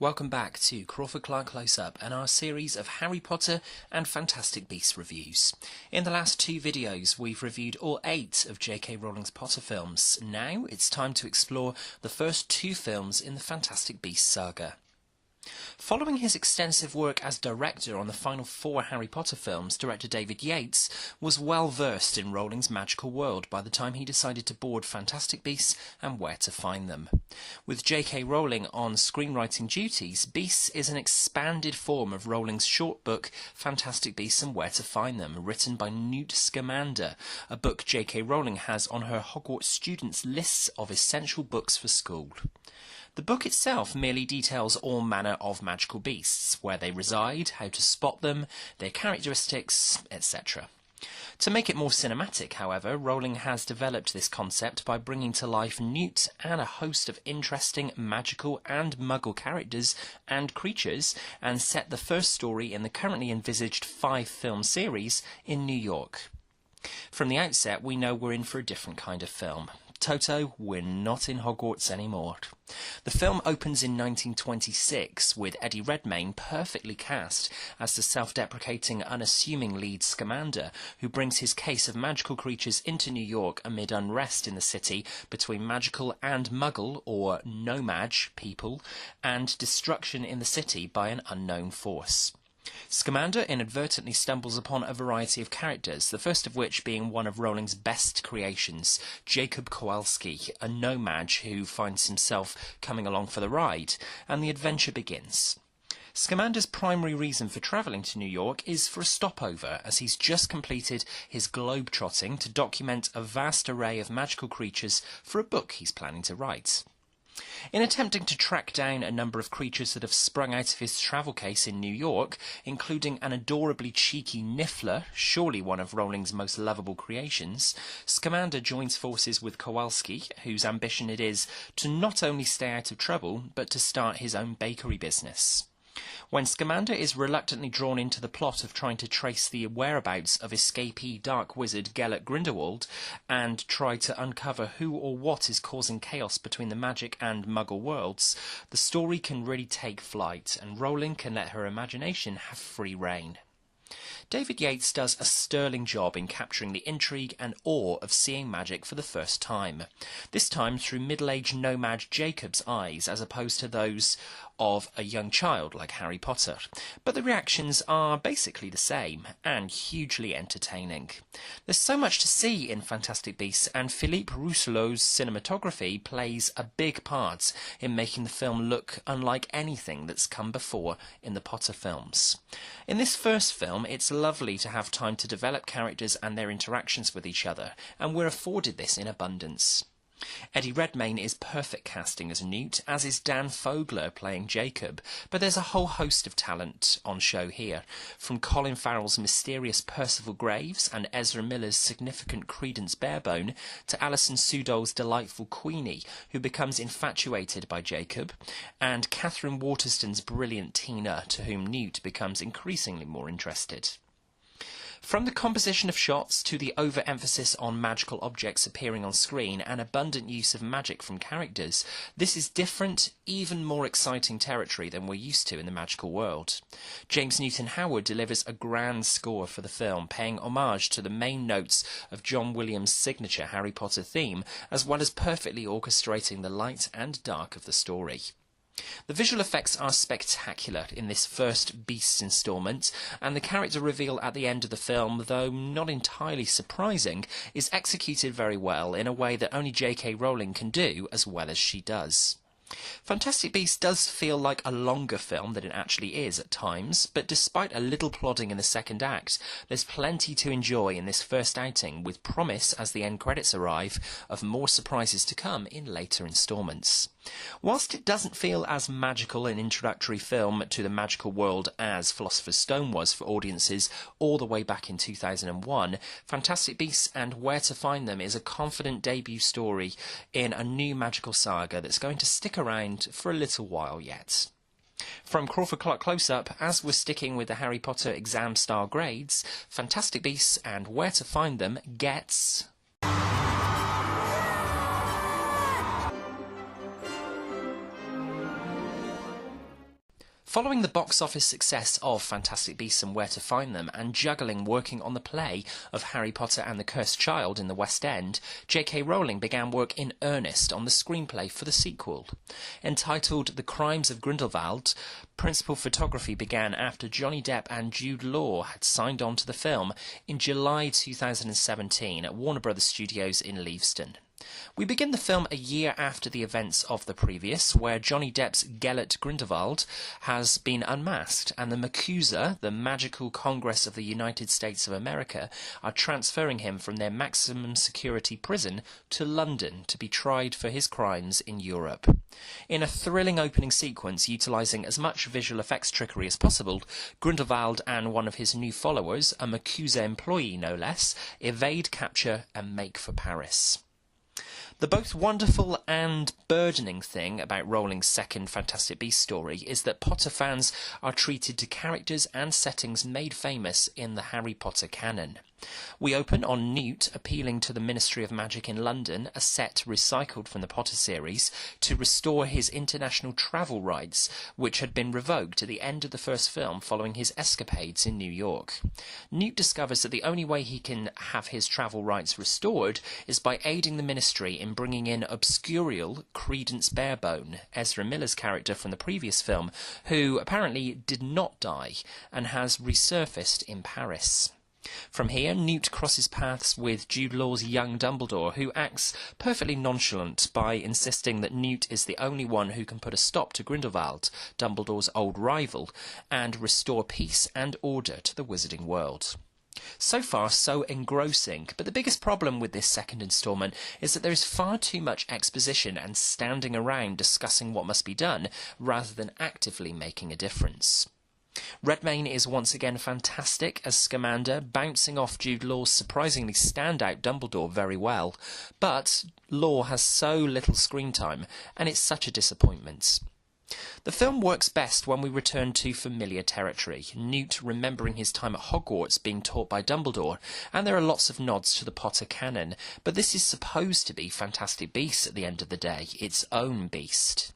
Welcome back to Crawford-Clark Close-Up and our series of Harry Potter and Fantastic Beasts reviews. In the last two videos we've reviewed all 8 of J.K. Rowling's Potter films. Now it's time to explore the first 2 films in the Fantastic Beasts saga. Following his extensive work as director on the final 4 Harry Potter films, director David Yates was well versed in Rowling's magical world by the time he decided to board Fantastic Beasts and Where to Find Them. With J.K. Rowling on screenwriting duties, Beasts is an expanded form of Rowling's short book Fantastic Beasts and Where to Find Them, written by Newt Scamander, a book J.K. Rowling has on her Hogwarts students' lists of essential books for school. The book itself merely details all manner of magical beasts, where they reside, how to spot them, their characteristics, etc. To make it more cinematic, however, Rowling has developed this concept by bringing to life Newt and a host of interesting magical and muggle characters and creatures, and set the first story in the currently envisaged 5-film series in New York. From the outset, we know we're in for a different kind of film. Toto, we're not in Hogwarts anymore. The film opens in 1926 with Eddie Redmayne perfectly cast as the self-deprecating, unassuming lead Scamander, who brings his case of magical creatures into New York amid unrest in the city between magical and muggle, or no-mage, people, and destruction in the city by an unknown force. Scamander inadvertently stumbles upon a variety of characters, the first of which being one of Rowling's best creations, Jacob Kowalski, a no-mage who finds himself coming along for the ride, and the adventure begins. Scamander's primary reason for travelling to New York is for a stopover, as he's just completed his globe-trotting to document a vast array of magical creatures for a book he's planning to write. In attempting to track down a number of creatures that have sprung out of his travel case in New York, including an adorably cheeky Niffler, surely one of Rowling's most lovable creations, Scamander joins forces with Kowalski, whose ambition it is to not only stay out of trouble, but to start his own bakery business. When Scamander is reluctantly drawn into the plot of trying to trace the whereabouts of escapee dark wizard Grindelwald and try to uncover who or what is causing chaos between the magic and muggle worlds, the story can really take flight, and Rowling can let her imagination have free rein. David Yates does a sterling job in capturing the intrigue and awe of seeing magic for the first time, this time through middle-aged no-mage Jacob's eyes as opposed to those of a young child like Harry Potter. But the reactions are basically the same, and hugely entertaining. There's so much to see in Fantastic Beasts, and Philippe Rousselot's cinematography plays a big part in making the film look unlike anything that's come before in the Potter films. In this first film, it's lovely to have time to develop characters and their interactions with each other, and we're afforded this in abundance. Eddie Redmayne is perfect casting as Newt, as is Dan Fogler playing Jacob, but there's a whole host of talent on show here, from Colin Farrell's mysterious Percival Graves and Ezra Miller's significant Credence Barebone to Alison Sudol's delightful Queenie, who becomes infatuated by Jacob, and Catherine Waterston's brilliant Tina, to whom Newt becomes increasingly more interested. From the composition of shots to the overemphasis on magical objects appearing on screen and abundant use of magic from characters, this is different, even more exciting territory than we're used to in the magical world. James Newton Howard delivers a grand score for the film, paying homage to the main notes of John Williams' signature Harry Potter theme, as well as perfectly orchestrating the light and dark of the story. The visual effects are spectacular in this first Beasts instalment, and the character reveal at the end of the film, though not entirely surprising, is executed very well in a way that only J.K. Rowling can do as well as she does. Fantastic Beasts does feel like a longer film than it actually is at times, but despite a little plodding in the second act, there's plenty to enjoy in this first outing, with promise, as the end credits arrive, of more surprises to come in later instalments. Whilst it doesn't feel as magical an introductory film to the magical world as Philosopher's Stone was for audiences all the way back in 2001, Fantastic Beasts and Where to Find Them is a confident debut story in a new magical saga that's going to stick around for a little while yet. From Crawford-Clark Close-Up, as we're sticking with the Harry Potter exam-style grades, Fantastic Beasts and Where to Find Them gets Following the box office success of Fantastic Beasts and Where to Find Them, and juggling working on the play of Harry Potter and the Cursed Child in the West End, J.K. Rowling began work in earnest on the screenplay for the sequel. Entitled The Crimes of Grindelwald, principal photography began after Johnny Depp and Jude Law had signed on to the film in July 2017 at Warner Brothers Studios in Leavesden. We begin the film a year after the events of the previous, where Johnny Depp's Gellert Grindelwald has been unmasked, and the MACUSA, the Magical Congress of the United States of America, are transferring him from their maximum security prison to London to be tried for his crimes in Europe. In a thrilling opening sequence utilising as much visual effects trickery as possible, Grindelwald and one of his new followers, a MACUSA employee no less, evade capture and make for Paris. The both wonderful and burdening thing about Rowling's second Fantastic Beasts story is that Potter fans are treated to characters and settings made famous in the Harry Potter canon. We open on Newt appealing to the Ministry of Magic in London, a set recycled from the Potter series, to restore his international travel rights, which had been revoked at the end of the first film following his escapades in New York. Newt discovers that the only way he can have his travel rights restored is by aiding the Ministry in bringing in obscurial Credence Barebone, Ezra Miller's character from the previous film, who apparently did not die and has resurfaced in Paris. From here, Newt crosses paths with Jude Law's young Dumbledore, who acts perfectly nonchalant by insisting that Newt is the only one who can put a stop to Grindelwald, Dumbledore's old rival, and restore peace and order to the wizarding world. So far, so engrossing, but the biggest problem with this second instalment is that there is far too much exposition and standing around discussing what must be done, rather than actively making a difference. Redmayne is once again fantastic as Scamander, bouncing off Jude Law's surprisingly standout Dumbledore very well, but Law has so little screen time, and it's such a disappointment. The film works best when we return to familiar territory, Newt remembering his time at Hogwarts being taught by Dumbledore, and there are lots of nods to the Potter canon, but this is supposed to be Fantastic Beasts at the end of the day, its own beast.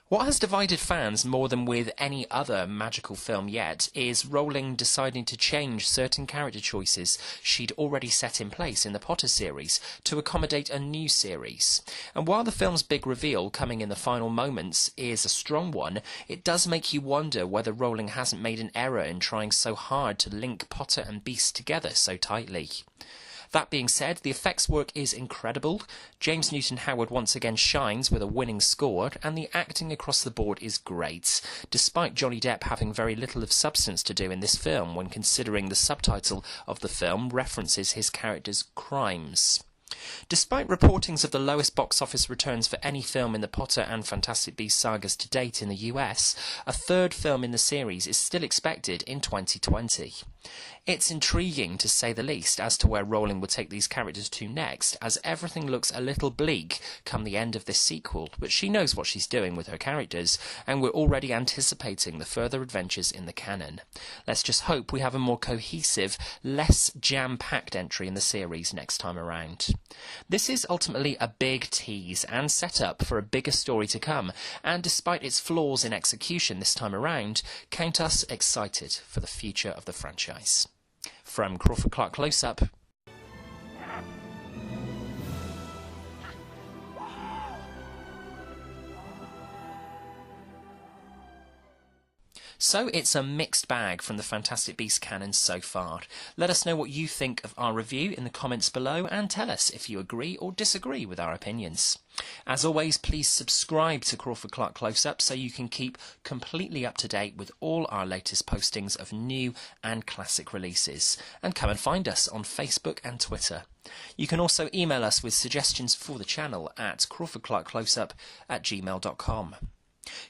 What has divided fans more than with any other magical film yet is Rowling deciding to change certain character choices she'd already set in place in the Potter series to accommodate a new series. And while the film's big reveal coming in the final moments is a strong one, it does make you wonder whether Rowling hasn't made an error in trying so hard to link Potter and Beast together so tightly. That being said, the effects work is incredible, James Newton Howard once again shines with a winning score, and the acting across the board is great, despite Johnny Depp having very little of substance to do in this film when considering the subtitle of the film references his character's crimes. Despite reportings of the lowest box office returns for any film in the Potter and Fantastic Beasts sagas to date in the US, a third film in the series is still expected in 2020. It's intriguing, to say the least, as to where Rowling will take these characters to next, as everything looks a little bleak come the end of this sequel, but she knows what she's doing with her characters, and we're already anticipating the further adventures in the canon. Let's just hope we have a more cohesive, less jam-packed entry in the series next time around. This is ultimately a big tease and setup for a bigger story to come, and despite its flaws in execution this time around, count us excited for the future of the franchise. From Crawford-Clark Close-Up. So it's a mixed bag from the Fantastic Beasts canon so far. Let us know what you think of our review in the comments below, and tell us if you agree or disagree with our opinions. As always, please subscribe to Crawford-Clark Close-Up so you can keep completely up to date with all our latest postings of new and classic releases. And come and find us on Facebook and Twitter. You can also email us with suggestions for the channel at crawfordclarkcloseup@gmail.com.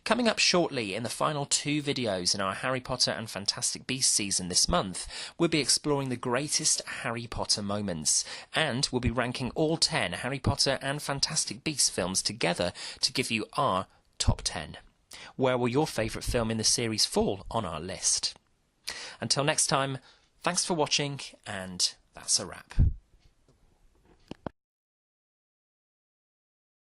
Coming up shortly in the final 2 videos in our Harry Potter and Fantastic Beasts season this month, we'll be exploring the greatest Harry Potter moments, and we'll be ranking all 10 Harry Potter and Fantastic Beasts films together to give you our top 10. Where will your favourite film in the series fall on our list? Until next time, thanks for watching, and that's a wrap.